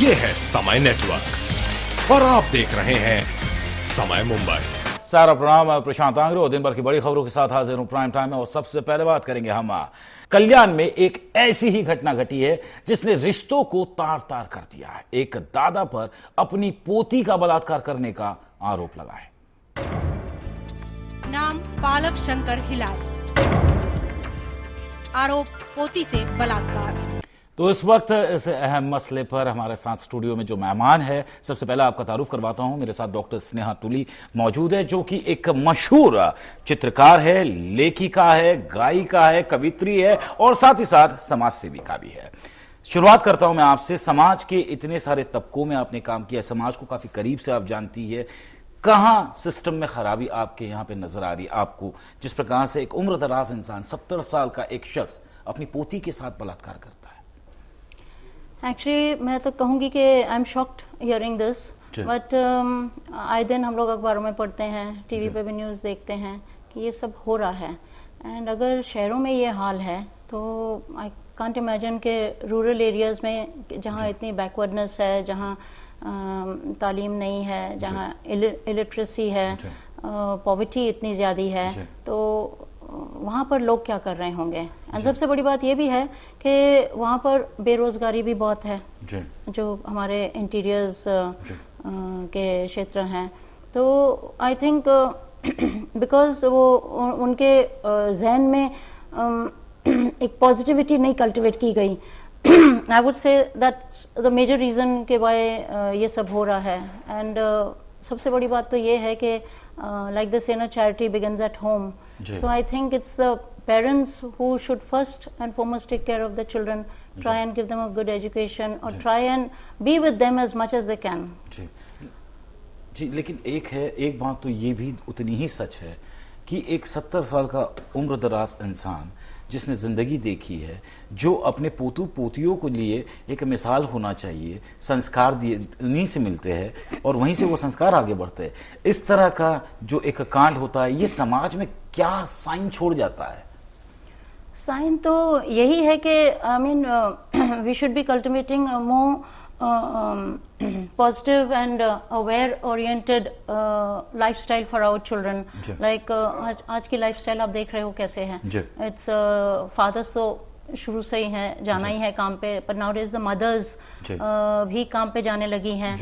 ये है समय नेटवर्क और आप देख रहे हैं समय मुंबई। सारा प्रणाम, प्रशांत आंग्रे और दिन भर की बड़ी खबरों के साथ हाजिर हूं प्राइम टाइम में। और सबसे पहले बात करेंगे हम कल्याण में एक ऐसी ही घटना घटी है जिसने रिश्तों को तार तार कर दिया है। एक दादा पर अपनी पोती का बलात्कार करने का आरोप लगा है। नाम पालक शंकर हिलाल, आरोप पोती से बलात्कार। तो इस वक्त इस अहम मसले पर हमारे साथ स्टूडियो में जो मेहमान है, सबसे पहले आपका तारुफ करवाता हूं। मेरे साथ डॉक्टर स्नेहा तुली मौजूद है, जो कि एक मशहूर चित्रकार है, लेखिका है, गायिका है, कवित्री है और साथ ही साथ समाज सेविका भी है। शुरुआत करता हूं मैं आपसे। समाज के इतने सारे तबकों में आपने काम किया, समाज को काफी करीब से आप जानती है। कहां सिस्टम में खराबी आपके यहां पे नजर आ रही आपको, जिस प्रकार से एक उम्र दराज इंसान 70 साल का एक शख्स अपनी पोती के साथ बलात्कार करता है? एक्चुअली मैं तो कहूँगी कि I am shocked hearing this, but आए दिन हम लोग अखबारों में पढ़ते हैं, टीवी पे भी न्यूज़ देखते हैं कि ये सब हो रहा है। एंड अगर शहरों में ये हाल है तो आई कांट इमेजिन के रूरल एरियाज़ में, जहाँ इतनी बैकवर्डनेस है, जहाँ तालीम नहीं है, जहाँ इलिटरेसी है, पॉवर्टी इतनी ज़्यादा है, तो वहाँ पर लोग क्या कर रहे होंगे। एंड सबसे बड़ी बात ये भी है कि वहाँ पर बेरोजगारी भी बहुत है, जो हमारे इंटीरियर्स के क्षेत्र हैं। तो आई थिंक बिकॉज वो उनके जहन में एक पॉजिटिविटी नहीं कल्टिवेट की गई। I would say that's the major reason के वाई ये सब हो रहा है। एंड सबसे बड़ी बात तो ये है कि like they say, charity begins at home. So I think it's the parents who should first and foremost take care of the children, try and give them a good education, or try and be with them as much as they can. जी, लेकिन एक बात तो ये भी उतनी ही सच है कि एक 70 साल का उम्र दराज इंसान जिसने ज़िंदगी देखी है, जो अपने पोतू पोतियों को लिए एक मिसाल होना चाहिए, संस्कार दिए उन्हीं से मिलते हैं और वहीं से वो संस्कार आगे बढ़ते हैं। इस तरह का जो एक कांड होता है, ये समाज में क्या साइन छोड़ जाता है? साइन तो यही है कि I mean we should be cultivating more positive and aware oriented lifestyle for our children. Like आज की lifestyle आप देख रहे हो कैसे है। It's fathers तो शुरू से ही हैं, जाना ही है काम पे, पर nowadays the mothers भी काम पे जाने लगी हैं।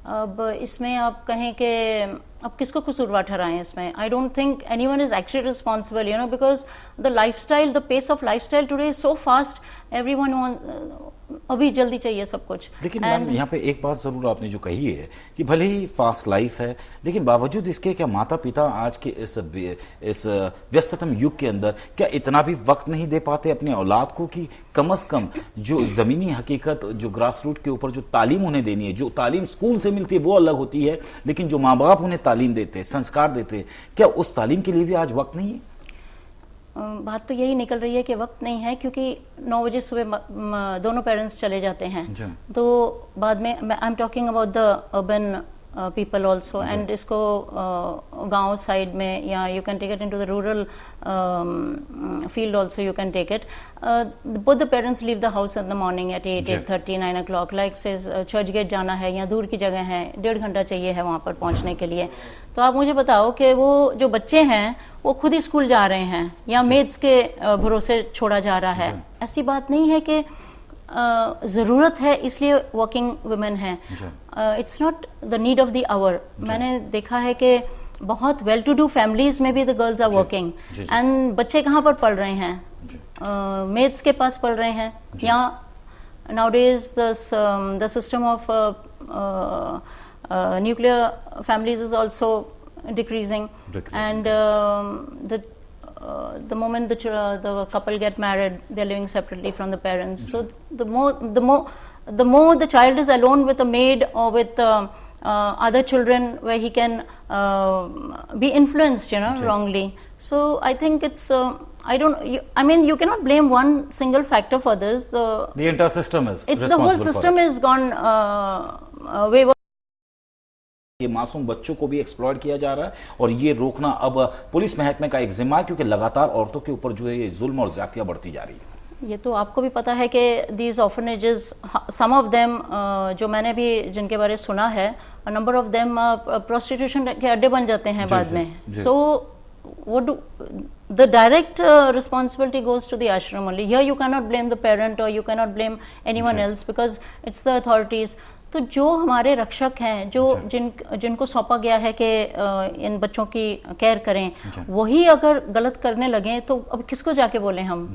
अब इसमें आप कहें कि अब किसको कसूरवार ठहराएं इसमें? I don't think anyone is actually responsible, you know, because the lifestyle, the pace of lifestyle today is so fast. Everyone wants अभी जल्दी चाहिए सब कुछ। लेकिन मैम यहाँ पे एक बात जरूर आपने जो कही है कि भले ही फास्ट लाइफ है, लेकिन बावजूद इसके क्या माता पिता आज के इस व्यस्ततम युग के अंदर क्या इतना भी वक्त नहीं दे पाते अपने औलाद को कि कम से कम जो जमीनी हकीकत, जो ग्रास रूट के ऊपर जो तालीम उन्हें देनी है, जो तालीम स्कूल से मिलती है वो अलग होती है, लेकिन जो माँ बाप उन्हें तालीम देते, संस्कार देते, क्या उस तालीम के लिए भी आज वक्त नहीं है? बात तो यही निकल रही है कि वक्त नहीं है, क्योंकि 9 बजे सुबह दोनों पेरेंट्स चले जाते हैं। तो बाद में I am talking about the urban people also, and इसको गांव साइड में, या you can take it into the rural field also, you can take it. Both the parents leave the house in the morning at 8:30, 9 o'clock. Like says Churchgate जाना है या दूर की जगह है, 1.5 घंटा चाहिए है वहाँ पर पहुँचने के लिए। तो आप मुझे बताओ कि वो जो बच्चे हैं वो खुद ही स्कूल जा रहे हैं या मेड्स के भरोसे छोड़ा जा रहा है। ऐसी बात नहीं है कि ज़रूरत है इसलिए वर्किंग वुमेन है। It's not the need of the hour. मैंने देखा है कि बहुत वेल टू डू फैमिलीज में भी the girls are working, and बच्चे कहाँ पर पढ़ रहे हैं? मेड्स के पास पढ़ रहे हैं, या nowadays the system of nuclear families is also decreasing. And the moment the couple get married, they're living separately from the parents. So the more the child is alone with a maid or with other children, where he can be influenced, you know, wrongly. So I think it's I mean, you cannot blame one single factor for this. The entire system is responsible. The whole system is gone way. ये मासूम बच्चों को भी exploit किया जा रहा है और ये रोकना अब पुलिस महकमे का एक जिम्मा है, क्योंकि लगातार औरतों के ऊपर जो है ये जुल्म और ज्यादतियां बढ़ती जा रही है। ये तो आपको भी पता है कि these orphanages, some of them जो मैंने भी जिनके बारे में सुना है, नंबर ऑफ देम प्रोस्टिट्यूशन के अड्डे बन जाते हैं बाद में. सो what do the direct responsibility goes to the ashram only. Here you cannot blame the parent or you cannot blame anyone else because it's the authorities. तो जो हमारे रक्षक हैं, जो जिनको सौंपा गया है कि इन बच्चों की केयर करें, वही अगर गलत करने लगे तो अब किसको जाके बोलें हम?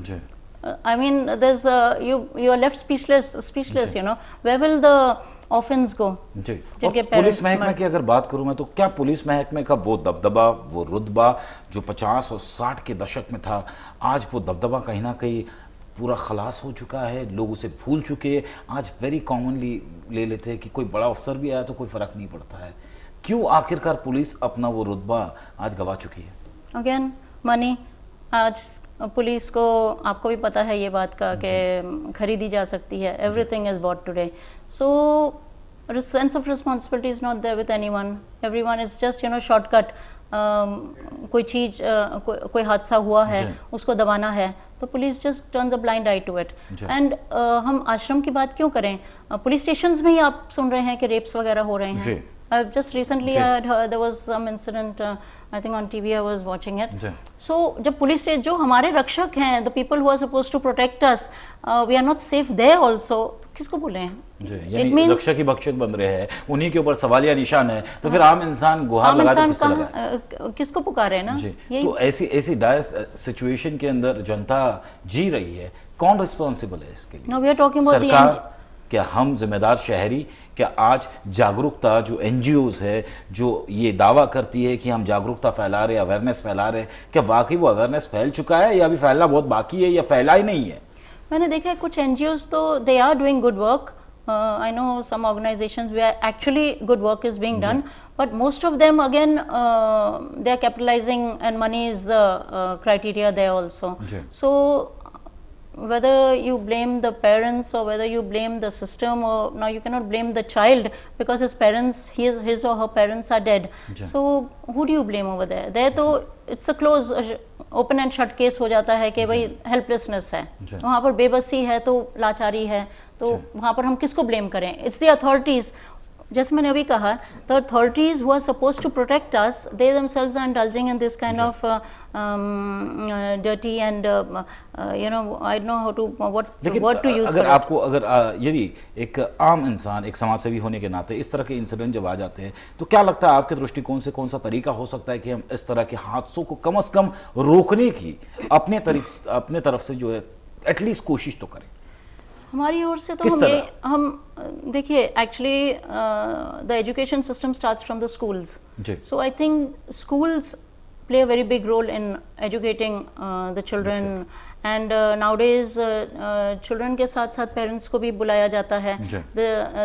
I mean, there's you are left speechless. You know, where will the offence को जी. और पुलिस महकमे की अगर बात करूं मैं, तो क्या पुलिस महकमे का वो दबदबा, वो रुतबा जो 50 और 60 के दशक में था, आज वो दबदबा कहीं ना कहीं पूरा खलास हो चुका है, लोग उसे भूल चुके हैं. आज वेरी कॉमनली ले लेते हैं कि कोई बड़ा अफसर भी आया तो कोई फ़र्क नहीं पड़ता है. क्यों आखिरकार पुलिस अपना वो रुतबा आज गवा चुकी है? Again money. आज पुलिस को, आपको भी पता है ये बात का कि खरीदी जा सकती है. Everything is bought today. So sense of responsibility is not there with anyone. Everyone is just shortcut. कोई चीज़, कोई हादसा हुआ है, उसको दबाना है, तो police just turns a blind eye to it. And हम आश्रम की बात क्यों करें? पुलिस स्टेशंस में ही आप सुन रहे हैं कि रेप्स वगैरह हो रहे हैं. Just recently I had heard there was some incident, I think on TV I was watching it. So जब पुलिस से, जो हमारे रक्षक हैं, the people who are supposed to protect us, we are not safe there also, तो किसको बोले हैं? यानी रक्षक ही भक्षक बन रहे हैं, उन्हीं के ऊपर सवालिया निशान है, तो फिर आम इंसान गुहार लगा के किसको पुकारे ना? तो ऐसी डायर सिचुएशन के अंदर जनता जी रही है, कौन रिस्पॉन्सिबल है इसके लिए? No, we are talking about सरकार, क्या हम जिम्मेदार शहरी? क्या आज जागरूकता जो एनजीओज है, जो ये दावा करती है कि हम जागरूकता फैला रहे, अवेयरनेस फैला रहे, क्या वाकई वो अवेयरनेस फैल चुका है या अभी फैलना बहुत बाकी है या फैला ही नहीं है? मैंने देखा है कुछ एनजीओज तो they are doing good work. I know some organizations where actually good work is being done, but most of them again they are capitalizing and money is the criteria there also. So whether you blame the parents or whether you blame the system, or now you cannot blame the child because his parents, his or her parents are dead. So who do you blame over there? There तो it's a close open and shut case हो जाता है कि भाई helplessness है, वहाँ पर बेबसी है, तो लाचारी है, तो वहाँ पर हम किसको ब्लेम करें? It's the authorities. जैसे मैंने अभी कहा, the authorities who are supposed to protect us, they themselves are indulging in this kind of dirty and I don't know how to what to use. अगर यदि एक आम इंसान, एक समाजसेवी होने के नाते इस तरह के इंसिडेंट जब आ जाते हैं, तो क्या लगता है आपके दृष्टिकोण से कौन सा तरीका हो सकता है कि हम इस तरह के हादसों को कम से कम रोकने की अपने तरफ से जो है एटलीस्ट कोशिश तो करें? हमारी ओर से तो हम देखिए, actually the education system starts from the schools. So I think schools play a very big role in educating the children. And nowadays children के साथ साथ parents को भी बुलाया जाता है.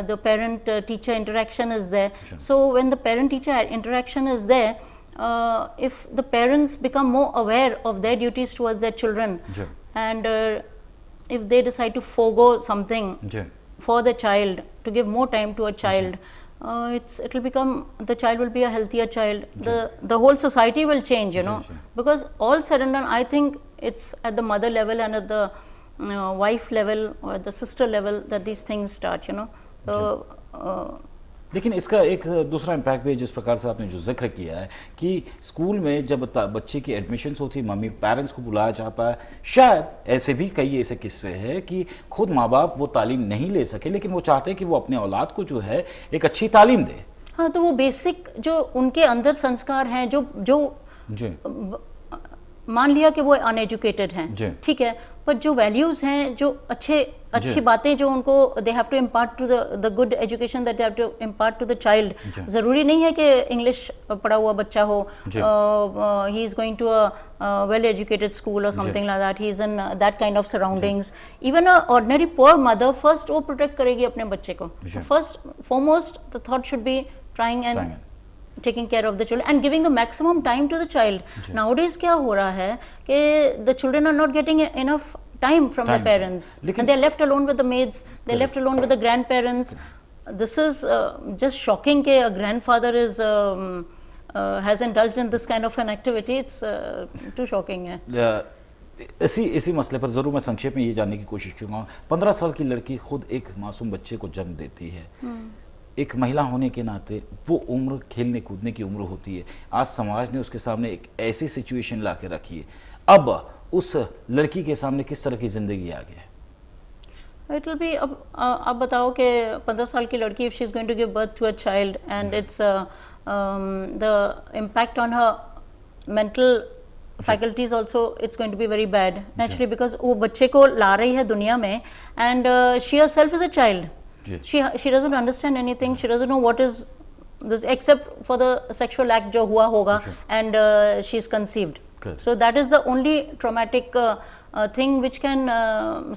The parent teacher interaction is there. So when the parent teacher interaction is there, if the parents become more aware of their duties towards their children, and if they decide to forego something for the child to give more time to a child, it will become, the child will be a healthier child. The whole society will change, because all said and done, I think it's at the mother level and at the wife level or the sister level that these things start, So लेकिन इसका एक दूसरा impact भी है, जिस प्रकार से आपने जो जिक्र किया है कि स्कूल में जब बच्चे की एडमिशन्स होती है, मम्मी पेरेंट्स को बुलाया जाता है. शायद ऐसे भी कई ऐसे किस्से हैं कि खुद माँ बाप वो तालीम नहीं ले सके, लेकिन वो चाहते हैं कि वो अपने औलाद को जो है एक अच्छी तालीम दे. हाँ, तो वो बेसिक जो उनके अंदर संस्कार हैं, जो मान लिया कि वो अनएजुकेटेड हैं, ठीक है, पर जो वैल्यूज हैं, जो अच्छी बातें जो उनको they have to impart to the good education that they have to impart to the child. जरूरी नहीं है कि इंग्लिश पढ़ा हुआ बच्चा हो, he is going to a well educated school और something like that, he is in that kind of surroundings. Even a ordinary poor mother first वो प्रोटेक्ट करेगी अपने बच्चे को. First foremost the thought should be trying and taking care of the children and giving the maximum time to the child. Nowadays क्या हो रहा है कि the children are not getting enough time from their parents, and they're left alone with the maids, they're left alone with the grandparents. This is just shocking कि a grandfather is has indulged in this kind of an activity. It's too shocking. इसी मसले पर ज़रूर मैं संक्षेप में ये जानने की कोशिश करूँगा। 15 साल की लड़की खुद एक मासूम बच्चे को जन्म देती है। एक महिला होने के नाते वो उम्र खेलने कूदने की उम्र होती है। आज समाज ने उसके सामने एक ऐसी सिचुएशन ला के रखी है, अब उस लड़की के सामने किस तरह की ज़िंदगी आ गई है? इट विल बी, अब आप बताओ कि 15 साल की लड़की, if she is going to give birth to a child and it's the impact on her mental faculties also, it's going to be very bad naturally, because वो बच्चे को ला रही है दुनिया में, and she herself is a child. She doesn't understand anything. She doesn't know what is this except for the sexual act जो हुआ होगा, and she's conceived. So that is the only traumatic thing which can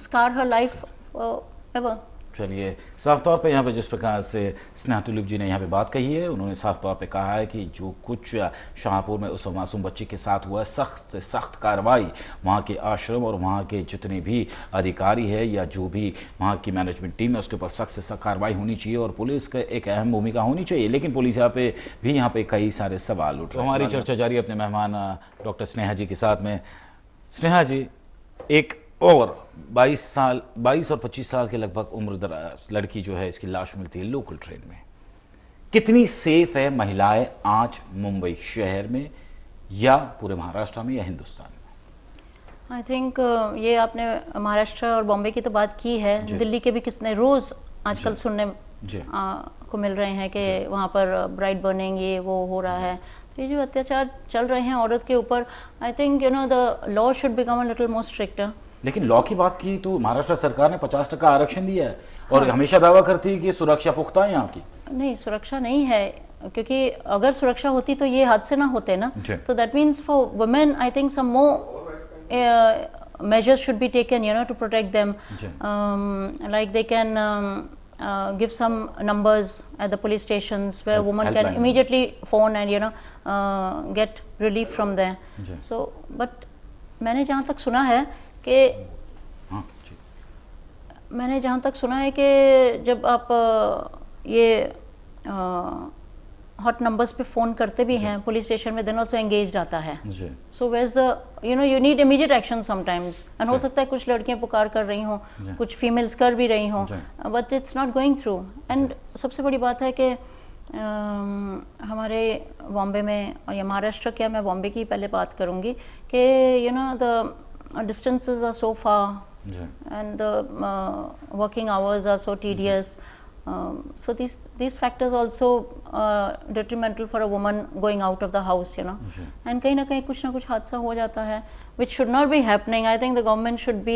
scar her life ever. चलिए, साफ तौर पे यहाँ पे जिस प्रकार से स्नेहा तुलीप जी ने यहाँ पे बात कही है, उन्होंने साफ तौर पे कहा है कि जो कुछ शाहपुर में उस मासूम बच्चे के साथ हुआ है, सख्त से सख्त कार्रवाई वहाँ के आश्रम और वहाँ के जितने भी अधिकारी है या जो भी वहाँ की मैनेजमेंट टीम है उसके ऊपर सख्त से सख्त कार्रवाई होनी चाहिए और पुलिस का एक अहम भूमिका होनी चाहिए। लेकिन पुलिस यहाँ पे कई सारे सवाल उठ रहे हैं। हमारी चर्चा जारी अपने मेहमान डॉक्टर स्नेहा जी के साथ में। स्नेहा जी, एक और 22 और 25 साल के लगभग उम्र दराज लड़की जो है, इसकी लाश मिलती है लोकल ट्रेन में। कितनी सेफ है महिलाएं आज मुंबई शहर में या पूरे महाराष्ट्र में या हिंदुस्तान में? आई थिंक ये आपने महाराष्ट्र और बॉम्बे की तो बात की है, दिल्ली के भी कितने रोज आजकल सुनने को मिल रहे हैं कि वहाँ पर ब्राइड बर्निंग ये वो हो रहा है। तो ये जो अत्याचार चल रहे हैं औरत के ऊपर, I think the law should become a little more stricter. लेकिन लॉ की बात की तो महाराष्ट्र सरकार ने 50% आरक्षण दिया है और हमेशा दावा करती है कि सुरक्षा पुख्ता है यहाँ की। नहीं, सुरक्षा नहीं है, क्योंकि अगर सुरक्षा होती तो ये हादसे ना होते ना। तो that means for women I think some more measures should be taken, to protect them. Like they can give some numbers at the police stations where women can immediately phone and get relief from there. So, but मैंने जहाँ तक सुना है कि जब आप ये hot numbers पे फ़ोन करते भी हैं पुलिस स्टेशन में, देन ऑल्सो एंगेज्ड आता है। So where is the you need immediate action sometimes, and हो सकता है कुछ लड़कियां पुकार कर रही हों, कुछ फीमेल्स कर भी रही हों, but it's not going through. And सबसे बड़ी बात है कि हमारे बॉम्बे में और या महाराष्ट्र, क्या मैं बॉम्बे की पहले बात करूँगी कि the distances are so far and the working hours are so tedious. So these factors also detrimental for a woman going out of the house, and कहीं ना कहीं कुछ ना कुछ हादसा हो जाता है, which should not be happening. I think the government should be